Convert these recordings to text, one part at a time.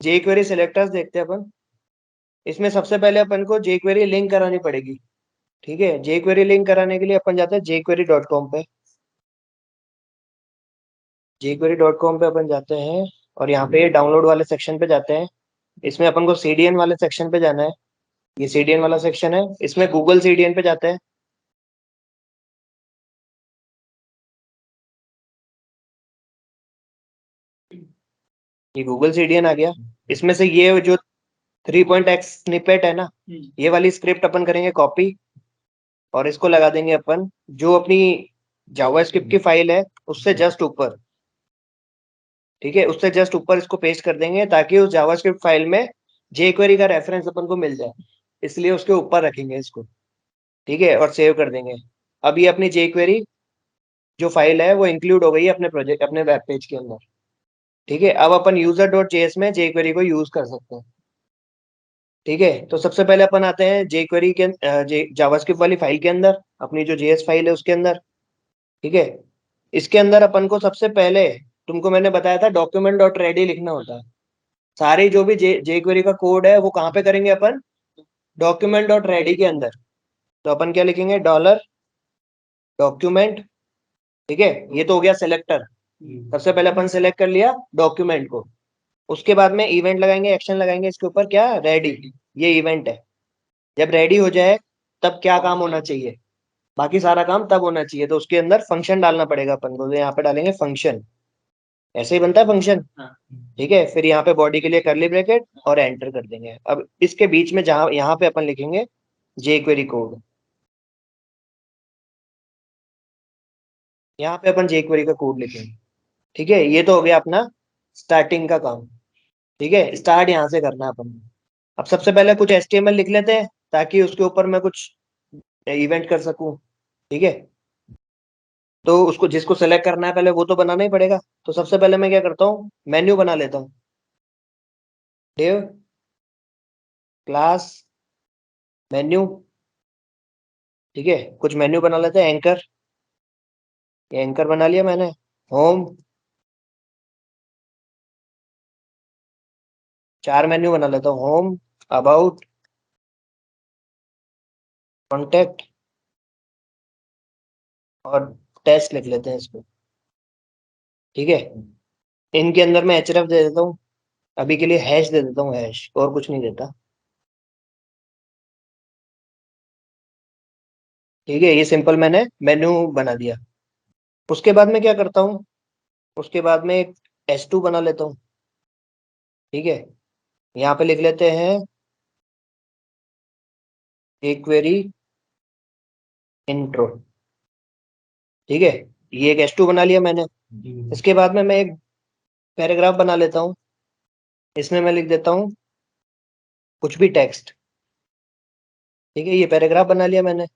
JQuery selectors देखते हैं अपन। इसमें सबसे पहले अपन को जेक्वेरी लिंक करानी पड़ेगी। ठीक है, जेक्वेरी लिंक कराने के लिए अपन जाते हैं jquery.com पे। jquery.com पे अपन जाते हैं और यहाँ पे डाउनलोड वाले सेक्शन पे जाते हैं। इसमें अपन को सीडीएन वाले सेक्शन पे जाना है। ये सीडीएन वाला सेक्शन है, इसमें गूगल सीडीएन पे जाते हैं। ये गूगल सीडीएन आ गया। इसमें से ये जो 3.x स्निपेट है ना, ये वाली स्क्रिप्ट अपन करेंगे कॉपी और इसको लगा देंगे अपन जो अपनी जावास्क्रिप्ट की फाइल है उससे जस्ट ऊपर। ठीक है, उससे जस्ट ऊपर इसको पेस्ट कर देंगे ताकि उस जावास्क्रिप्ट फाइल में जेक्वेरी का रेफरेंस अपन को मिल जाए, इसलिए उसके ऊपर रखेंगे इसको। ठीक है, और सेव कर देंगे। अब ये अपनी जेक्वेरी जो फाइल है वो इंक्लूड हो गई है अपने प्रोजेक्ट, अपने वेब पेज के अंदर। ठीक है, अब अपन user.js में जेक्वेरी को यूज कर सकते हैं। ठीक है, तो सबसे पहले अपन आते हैं जेक्वेरी के जावास्क्रिप्ट वाली फाइल के अंदर, अपनी जो जेएस फाइल है उसके अंदर। ठीक है, इसके अंदर अपन को सबसे पहले, तुमको मैंने बताया था डॉक्यूमेंट डॉट रेडी लिखना होता है। सारी जो भी जेक्वेरी का कोड है वो कहाँ पे करेंगे अपन? डॉक्यूमेंट डॉट रेडी के अंदर। तो अपन क्या लिखेंगे? Dollar document. ठीक है, ये तो हो गया सिलेक्टर। सबसे पहले अपन सेलेक्ट कर लिया डॉक्यूमेंट को। उसके बाद में इवेंट लगाएंगे, एक्शन लगाएंगे इसके ऊपर, क्या? रेडी। ये इवेंट है। जब रेडी हो जाए तब क्या काम होना चाहिए? बाकी सारा काम तब होना चाहिए, तो उसके अंदर फंक्शन डालना पड़ेगा अपन को। तो यहाँ पे डालेंगे फंक्शन। ऐसे ही बनता है फंक्शन। ठीक है, फिर यहाँ पे बॉडी के लिए करली ब्रैकेट और एंटर कर देंगे। अब इसके बीच में जहां यहाँ पे अपन लिखेंगे जेक्वेरी कोड। यहाँ पे अपन जेक्वेरी का कोड लिखेंगे। ठीक है, ये तो हो गया अपना स्टार्टिंग का काम। ठीक है, स्टार्ट यहाँ से करना है अपन को। अब सबसे पहले कुछ एचटीएमएल लिख लेते हैं ताकि उसके ऊपर मैं कुछ इवेंट कर सकूं। ठीक है, तो उसको जिसको सेलेक्ट करना है पहले वो तो बनाना ही पड़ेगा। तो सबसे पहले मैं क्या करता हूँ, मेन्यू बना लेता हूँ। Div class menu. ठीक है, कुछ मेन्यू बना लेते हैं। एंकर, ये एंकर बना लिया मैंने। होम, 4 मेन्यू बना लेता हूँ। होम, अबाउट, कॉन्टेक्ट और टेस्ट लिख लेते हैं इसको। ठीक है, इनके अंदर मैं एचरफ दे देता हूँ। अभी के लिए हैश दे देता हूँ, हैश, और कुछ नहीं देता। ठीक है, ये सिंपल मैंने मेन्यू बना दिया। उसके बाद में क्या करता हूँ, उसके बाद में एक S2 बना लेता हूँ। ठीक है, यहाँ पे लिख लेते हैं एक क्वेरी इंट्रो। ठीक है, ये एक S2 बना लिया मैंने। इसके बाद में मैं एक पैराग्राफ बना लेता हूँ। इसमें मैं लिख देता हूँ कुछ भी टेक्स्ट। ठीक है, ये पैराग्राफ बना लिया मैंने।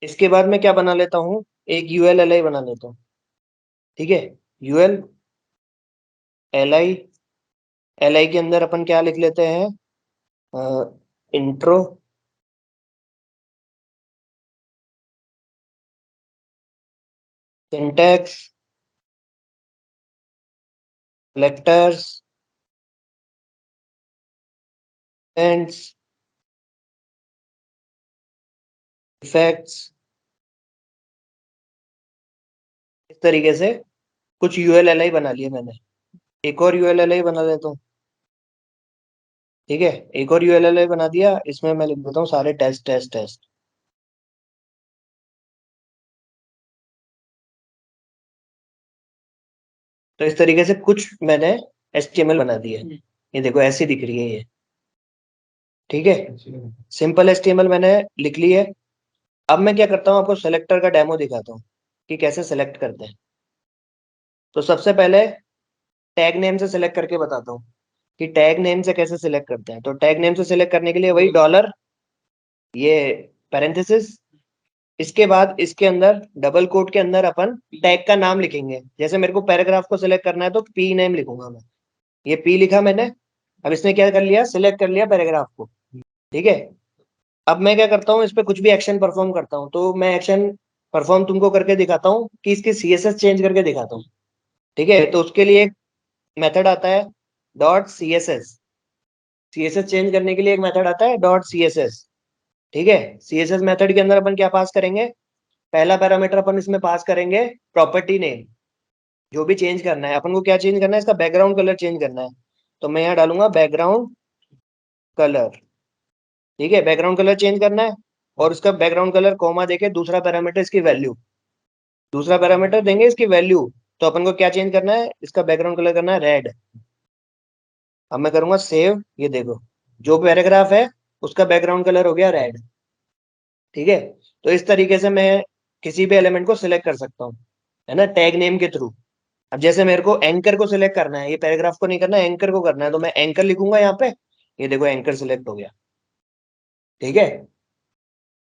इसके बाद में क्या बना लेता हूँ, एक ULLI बना लेता हूँ। ठीक है, UL L I, L I के अंदर अपन क्या लिख लेते हैं, इंट्रो। सिंटैक्स, लेक्टर्स, एंड्स, इफेक्ट्स। इस तरीके से कुछ ULLI बना लिए मैंने। एक और ULLI बना लेता हूँ। ठीक है, एक और ULLI बना दिया। इसमें मैं लिख देता हूँ सारे टेस्ट टेस्ट टेस्ट। तो इस तरीके से कुछ मैंने HTML बना दिया है। ये देखो ऐसी दिख रही है ये। ठीक है, सिंपल HTML मैंने लिख ली है। अब मैं क्या करता हूँ, आपको सेलेक्टर का डेमो दिखाता हूँ कि कैसे सेलेक्ट करते हैं। तो सबसे पहले टैग नेम से सिलेक्ट करके बताता हूँ कि टैग नेम से कैसे सिलेक्ट करते हैं। तो टैग नेम से सिलेक्ट करने के लिए वही डॉलर, ये पैरेंथेसिस, इसके बाद इसके अंदर डबल कोट के अंदर अपन टैग का नाम लिखेंगे। जैसे मेरे को पैराग्राफ को सिलेक्ट करना है तो पी नेम लिखूंगा मैं। ये पी लिखा मैंने। अब इसने क्या कर लिया, सिलेक्ट कर लिया पैराग्राफ को। ठीक है, अब मैं क्या करता हूँ, इस पे कुछ भी एक्शन परफॉर्म करता हूँ। तो मैं एक्शन परफॉर्म तुमको करके दिखाता हूँ कि इसकी CSS चेंज करके दिखाता हूँ। ठीक है, तो उसके लिए एक मेथड आता है डॉट CSS। CSS चेंज करने के लिए एक मेथड आता है डॉट CSS। ठीक है, CSS मेथड के अंदर अपन क्या पास करेंगे, पहला पैरामीटर अपन इसमें पास करेंगे प्रॉपर्टी नेम। जो भी चेंज करना है अपन को, क्या चेंज करना है, इसका बैकग्राउंड कलर चेंज करना है। तो मैं यहाँ डालूंगा बैकग्राउंड कलर। ठीक है, बैकग्राउंड कलर चेंज करना है, और उसका बैकग्राउंड कलर कॉमा देके दूसरा पैरामीटर इसकी वैल्यू, दूसरा पैरामीटर देंगे इसकी वैल्यू। तो अपन को क्या चेंज करना है, इसका बैकग्राउंड कलर करना है रेड। अब मैं करूंगा सेव, ये देखो जो पैराग्राफ है उसका बैकग्राउंड कलर हो गया रेड। ठीक है, तो इस तरीके से मैं किसी भी एलिमेंट को सिलेक्ट कर सकता हूँ, है ना, टैग नेम के थ्रू। अब जैसे मेरे को एंकर को सिलेक्ट करना है, ये पैराग्राफ को नहीं करना है, एंकर को करना है, तो मैं एंकर लिखूंगा यहाँ पे। ये देखो एंकर सिलेक्ट हो गया। ठीक है,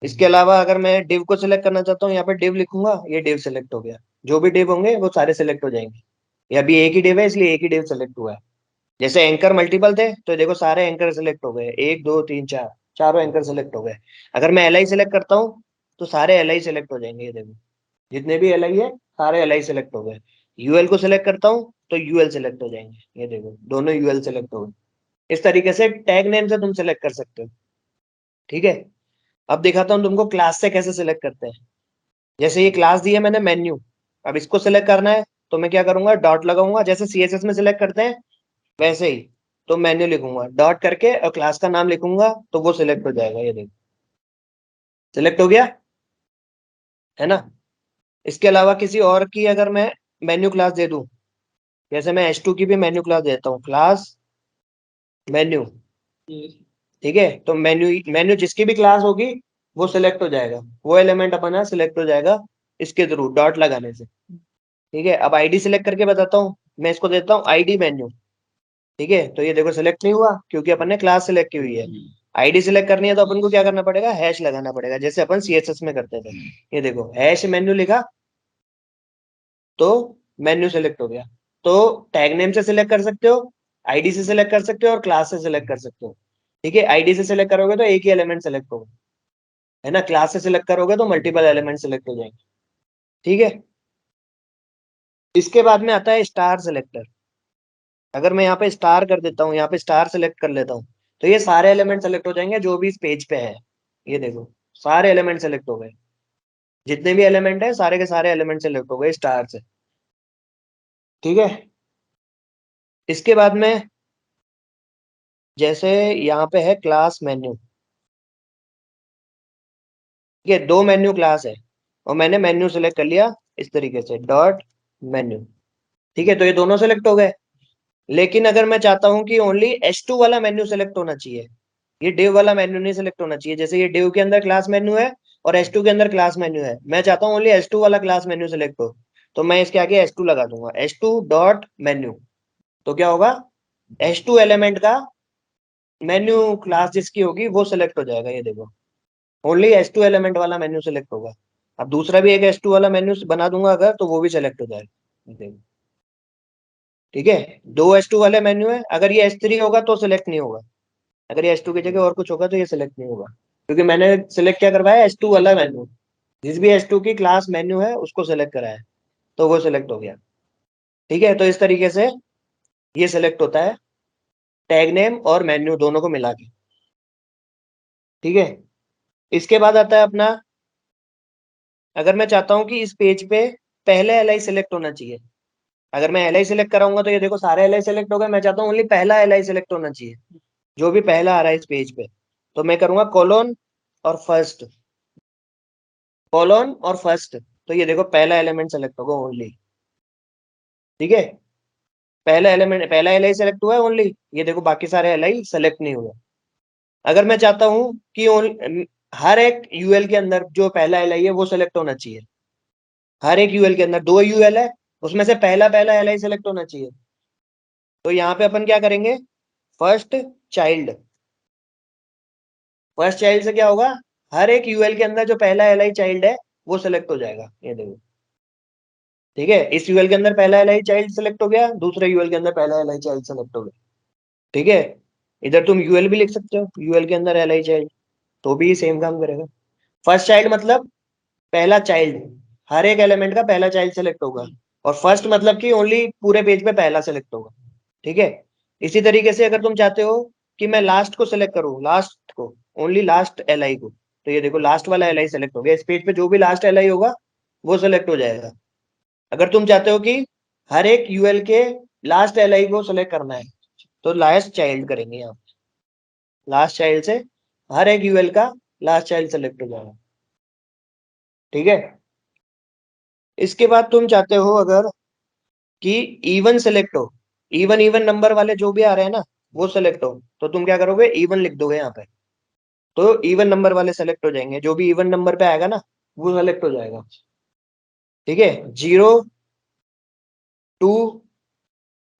इसके अलावा अगर मैं डिव को सिलेक्ट करना चाहता हूँ, यहाँ पे डिव लिखूंगा, ये डिव सिलेक्ट हो गया। जो भी डिव होंगे वो सारे सिलेक्ट हो जाएंगे। ये अभी एक ही डिव है इसलिए एक ही डिव सिलेक्ट हुआ है। जैसे एंकर मल्टीपल थे तो देखो सारे एंकर सिलेक्ट हो गए, 1 2 3 4, चारों एंकर सिलेक्ट हो गए। अगर मैं LI सिलेक्ट करता हूँ तो सारे LI सिलेक्ट हो जाएंगे। ये देखो जितने भी LI है सारे LI सिलेक्ट हो गए। UL को सिलेक्ट करता हूँ तो UL सिलेक्ट हो जाएंगे। ये देखो दोनों UL सिलेक्ट हो गए। इस तरीके से टैग नेम से तुम सिलेक्ट कर सकते हो। ठीक है, अब दिखाता हूँ तुमको क्लास से कैसे सिलेक्ट करते हैं। जैसे ये क्लास दी है मैंने मेन्यू, अब इसको सिलेक्ट करना है तो मैं क्या करूंगा, डॉट लगाऊंगा, जैसे CSS में सिलेक्ट करते हैं वैसे ही। तो मेन्यू लिखूंगा डॉट करके और क्लास का नाम लिखूंगा तो वो सिलेक्ट हो जाएगा। ये देखो सिलेक्ट हो गया, है ना। इसके अलावा किसी और की अगर मैं मेन्यू क्लास दे दूं, जैसे मैं H2 की भी मेन्यू क्लास देता हूँ, क्लास मेन्यू। ठीक है, तो मेन्यू मेन्यू जिसकी भी क्लास होगी वो सिलेक्ट हो जाएगा, वो एलिमेंट अपना सिलेक्ट हो जाएगा इसके थ्रू डॉट लगाने से। ठीक है, अब ID सिलेक्ट करके बताता हूँ, मैं इसको देता हूँ ID मेन्यू। ठीक है, तो ये देखो सिलेक्ट नहीं हुआ क्योंकि अपन ने क्लास सिलेक्ट की हुई है। ID सिलेक्ट करनी है तो अपन को क्या करना पड़ेगा, हैश लगाना पड़ेगा, जैसे अपन CSS में करते थे। ये देखो हैश मेन्यू लिखा तो मेन्यू सिलेक्ट हो गया। तो टैग नेम से सिलेक्ट कर सकते हो, ID से सिलेक्ट कर सकते हो, और क्लास से सिलेक्ट कर सकते हो। ठीक है, ID से सिलेक्ट करोगे तो एक ही एलिमेंट सिलेक्ट होगा, है ना, क्लास से सिलेक्ट करोगे तो मल्टीपल एलिमेंट सिलेक्ट हो जाएंगे। ठीक है, इसके बाद में आता है स्टार सिलेक्टर। अगर मैं यहाँ पे स्टार कर देता हूँ, यहाँ पे स्टार सिलेक्ट कर लेता हूँ, तो ये सारे एलिमेंट सेलेक्ट हो जाएंगे जो भी इस पेज पे है। ये देखो सारे एलिमेंट सेलेक्ट हो गए, जितने भी एलिमेंट है सारे के सारे एलिमेंट सेलेक्ट हो गए स्टार से। ठीक है, इसके बाद में जैसे यहाँ पे है क्लास मेन्यू। ठीक है, दो मेन्यू क्लास है और मैंने मेन्यू सेलेक्ट कर लिया इस तरीके से डॉट मेन्यू। ठीक है, तो ये दोनों सेलेक्ट हो गए। लेकिन अगर मैं चाहता हूँ कि ओनली H2 वाला मेन्यू सेलेक्ट होना चाहिए, ये डिव वाला मेन्यू नहीं सेलेक्ट होना चाहिए, जैसे ये डिव के अंदर क्लास मेन्यू है और H2 के अंदर क्लास मेन्यू है, मैं चाहता हूँ ओनली H2 वाला क्लास मेन्यू सेलेक्ट हो, तो मैं इसके आगे H2 लगा दूंगा, H2 डॉट मेन्यू। तो क्या होगा, H2 एलिमेंट का मेन्यू क्लास जिसकी होगी वो सिलेक्ट हो जाएगा। ये देखो ओनली H2 एलिमेंट वाला मेन्यू सिलेक्ट होगा। अब दूसरा भी एक H2 वाला मेन्यू बना दूंगा अगर, तो वो भी सिलेक्ट हो जाएगा। ये देखो ठीक है, दो H2 वाले मेन्यू है, अगर ये H3 होगा तो सिलेक्ट नहीं होगा, अगर ये H2 की जगह और कुछ होगा तो ये सिलेक्ट नहीं होगा, क्योंकि मैंने सिलेक्ट क्या करवाया, H2 वाला मेन्यू। जिस भी H2 की क्लास मेन्यू है उसको सिलेक्ट करा है तो वो सिलेक्ट हो गया। ठीक है, तो इस तरीके से ये सिलेक्ट होता है टैग नेम और मेन्यू दोनों को मिला के। ठीक है, इसके बाद आता है अपना, अगर मैं चाहता हूँ कि इस पेज पे पहले LI सिलेक्ट होना चाहिए, अगर मैं LI सिलेक्ट कराऊंगा तो ये देखो सारे LI सिलेक्ट हो गए, मैं चाहता हूँ ओनली पहला LI सिलेक्ट होना चाहिए, जो भी पहला आ रहा है इस पेज पे। तो मैं करूंगा कोलोन और फर्स्ट, कोलोन और फर्स्ट, तो ये देखो पहला एलिमेंट सेलेक्ट होगा ओनली। ठीक है, पहला एलिमेंट, पहला LI सेलेक्ट हुआ है ओनली, ये देखो बाकी सारे LI सेलेक्ट नहीं हुए। अगर मैं चाहता हूँ कि हर एक UL के अंदर जो पहला LI है वो सेलेक्ट होना चाहिए, हर एक UL के अंदर 2 UL है, उसमें से पहला पहला LI सेलेक्ट होना चाहिए, तो यहाँ पे अपन क्या करेंगे, फर्स्ट चाइल्ड। फर्स्ट चाइल्ड से क्या होगा, हर एक UL के अंदर जो पहला LI चाइल्ड है वो सिलेक्ट हो जाएगा। ये देखो ठीक है, इस UL के अंदर पहला LI चाइल्ड सेलेक्ट हो गया, दूसरे UL के अंदर पहला LI चाइल्ड सेलेक्ट हो गया। ठीक है, इधर तुम UL भी लिख सकते हो, UL के अंदर LI चाइल्ड, तो भी सेम काम करेगा। फर्स्ट चाइल्ड मतलब पहला चाइल्ड, हर एक एलिमेंट का पहला चाइल्ड सेलेक्ट होगा, और फर्स्ट मतलब कि ओनली पूरे पेज पे पहला सेलेक्ट होगा, ठीक है। इसी तरीके से अगर तुम चाहते हो कि मैं लास्ट को सिलेक्ट करूं, लास्ट को, ओनली लास्ट एल आई को, तो ये देखो लास्ट वाला एल आई सेलेक्ट हो गया, इस पेज पे जो भी लास्ट एल आई होगा वो सिलेक्ट हो जाएगा। अगर तुम चाहते हो कि हर एक यूएल के लास्ट एल आई को सिलेक्ट करना है, तो लास्ट चाइल्ड करेंगे यहाँ, लास्ट चाइल्ड से हर एक यूएल का लास्ट चाइल्ड सेलेक्ट हो जाएगा, ठीक है। इसके बाद तुम चाहते हो अगर कि इवन सेलेक्ट हो, इवन इवन नंबर वाले जो भी आ रहे हैं ना वो सेलेक्ट हो, तो तुम क्या करोगे, इवन लिख दोगे यहाँ पे, तो इवन नंबर वाले सेलेक्ट हो जाएंगे, जो भी इवन नंबर पे आएगा ना वो सेलेक्ट हो जाएगा, ठीक है। 0 2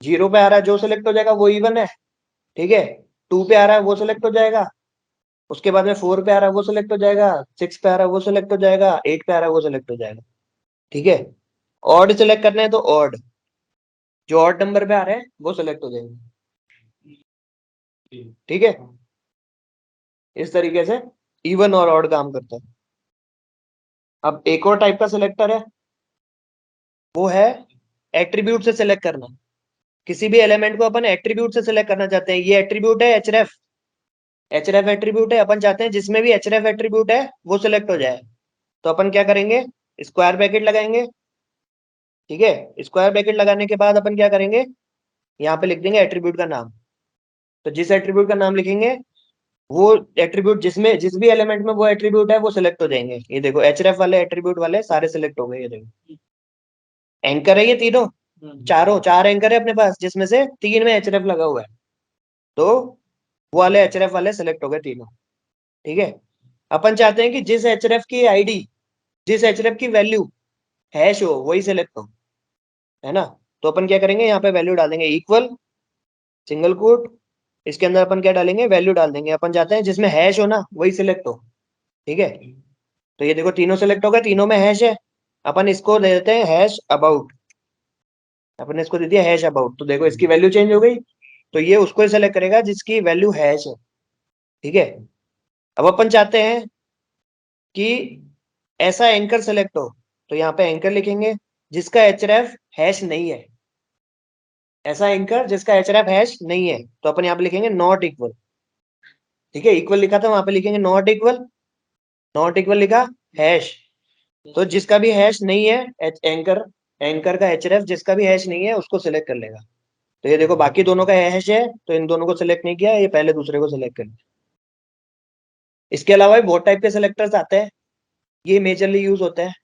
0 पे आ रहा है जो सेलेक्ट हो जाएगा वो इवन है, ठीक है। 2 पे आ रहा है वो सेलेक्ट हो जाएगा, उसके बाद में 4 पे आ रहा है वो सेलेक्ट हो जाएगा, 6 पे आ रहा है वो सेलेक्ट हो जाएगा, 8 पे आ रहा है वो सेलेक्ट हो जाएगा, ठीक है। ऑड सेलेक्ट करना है तो ऑड, जो ऑड नंबर पे आ रहे हैं वो सेलेक्ट हो जाएंगे, ठीक है। इस तरीके से इवन और ऑड काम करता है। अब एक और टाइप का सिलेक्टर है, वो है एट्रीब्यूट से सिलेक्ट करना। किसी भी एलिमेंट को अपन एट्रीब्यूट से सिलेक्ट करना चाहते हैं, ये एट्रीब्यूट है एचरेफ, एचरेफ एट्रीब्यूट है, अपन चाहते हैं जिसमें भी एचरेफ एट्रीब्यूट है वो सिलेक्ट हो जाए, तो अपन क्या करेंगे, स्क्वायर ब्रैकेट लगाएंगे, ठीक है। स्क्वायर ब्रैकेट लगाने के बाद अपन क्या करेंगे, यहाँ पे लिख देंगे एट्रीब्यूट का नाम, तो जिस एट्रीब्यूट का नाम लिखेंगे वो एट्रीब्यूट जिसमें जिस भी एलिमेंट में वो एट्रीब्यूट है वो सिलेक्ट हो जाएंगे। ये देखो एचरेफ वाले एट्रीब्यूट वाले सारे सिलेक्ट हो गए, ये देखो एंकर है ये तीनों, चारों चार एंकर है अपने पास जिसमें से 3 में एचरेफ लगा हुआ है, तो वो वाले एचरेफ वाले सिलेक्ट हो गए तीनों, ठीक है। अपन चाहते हैं कि जिस एचरेफ की आईडी, जिस एचरेफ की वैल्यू हैश हो वही सिलेक्ट हो, है ना। तो अपन क्या करेंगे, यहाँ पे वैल्यू डाल देंगे इक्वल सिंगल कोट, इसके अंदर अपन क्या डालेंगे, वैल्यू डाल देंगे। अपन चाहते हैं जिसमें हैश हो ना वही सिलेक्ट हो, ठीक है। तो ये देखो तीनों सिलेक्ट हो गए, तीनों में हैश है। अपन इसको दे देते हैं हैश अबाउट, अपन इसको दे दिया हैश अबाउट, तो देखो इसकी वैल्यू चेंज हो गई, तो ये उसको सिलेक्ट करेगा जिसकी वैल्यू हैश है, ठीक है। अब अपन चाहते हैं कि ऐसा एंकर सेलेक्ट हो, तो यहाँ पे एंकर लिखेंगे जिसका एचरेफ हैश नहीं है, ऐसा एंकर जिसका एचरेफ हैश नहीं है, तो अपन यहाँ पे लिखेंगे नॉट इक्वल, ठीक है। इक्वल लिखा था वहां पे लिखेंगे नॉट इक्वल, नॉट इक्वल लिखा हैश, तो जिसका भी हैश नहीं है एंकर, एंकर का एचरेफ जिसका भी हैश नहीं है उसको सिलेक्ट कर लेगा। तो ये देखो बाकी दोनों का हैश है तो इन दोनों को सिलेक्ट नहीं किया, ये पहले दूसरे को सिलेक्ट कर लिया। इसके अलावा भी बहुत टाइप के सिलेक्टर्स आते हैं, ये मेजरली यूज होते हैं,